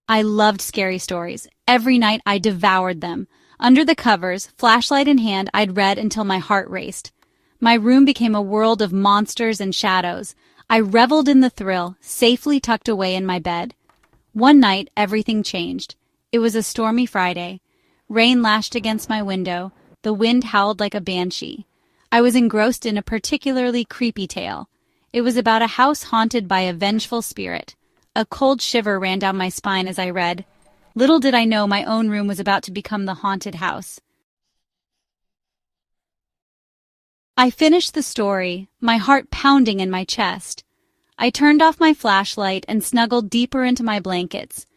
I loved scary stories. Every night I devoured them. Under the covers, flashlight in hand, I'd read until my heart raced. My room became a world of monsters and shadows. I reveled in the thrill, safely tucked away in my bed. One night, everything changed. It was a stormy Friday. Rain lashed against my window. The wind howled like a banshee. I was engrossed in a particularly creepy tale. It was about a house haunted by a vengeful spirit. A cold shiver ran down my spine as I read. Little did I know my own room was about to become the haunted house. I finished the story, my heart pounding in my chest. I turned off my flashlight and snuggled deeper into my blankets.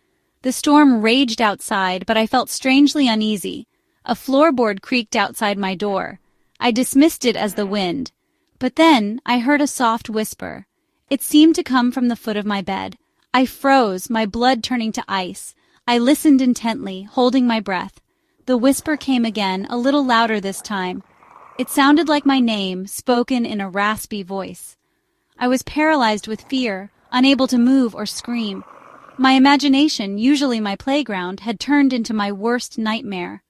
The storm raged outside, but I felt strangely uneasy. A floorboard creaked outside my door. I dismissed it as the wind. But then I heard a soft whisper. It seemed to come from the foot of my bed. I froze, my blood turning to ice. I listened intently, holding my breath. The whisper came again, a little louder this time. It sounded like my name, spoken in a raspy voice. I was paralyzed with fear, unable to move or scream. My imagination, usually my playground, had turned into my worst nightmare.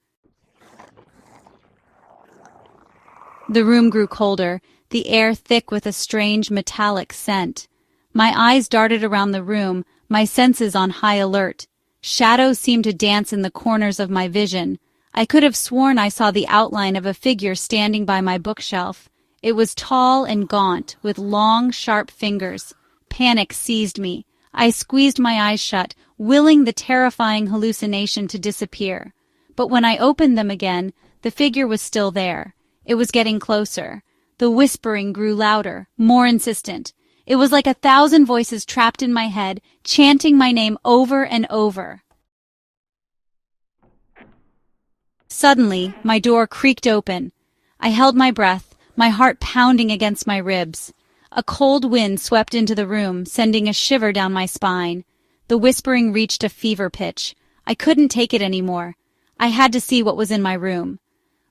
The room grew colder, the air thick with a strange metallic scent. My eyes darted around the room, my senses on high alert. Shadows seemed to dance in the corners of my vision. I could have sworn I saw the outline of a figure standing by my bookshelf. It was tall and gaunt, with long, sharp fingers. Panic seized me. I squeezed my eyes shut, willing the terrifying hallucination to disappear. But when I opened them again, the figure was still there. It was getting closer. The whispering grew louder, more insistent. It was like 1,000 voices trapped in my head, chanting my name over and over. Suddenly, my door creaked open. I held my breath, my heart pounding against my ribs. A cold wind swept into the room, sending a shiver down my spine. The whispering reached a fever pitch. I couldn't take it anymore. I had to see what was in my room.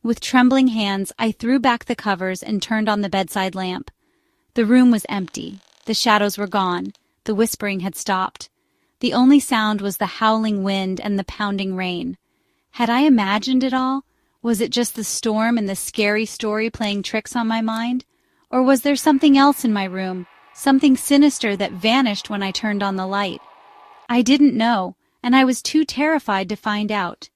With trembling hands, I threw back the covers and turned on the bedside lamp. The room was empty. The shadows were gone. The whispering had stopped. The only sound was the howling wind and the pounding rain. Had I imagined it all? Was it just the storm and the scary story playing tricks on my mind? Or was there something else in my room, something sinister that vanished when I turned on the light? I didn't know, and I was too terrified to find out.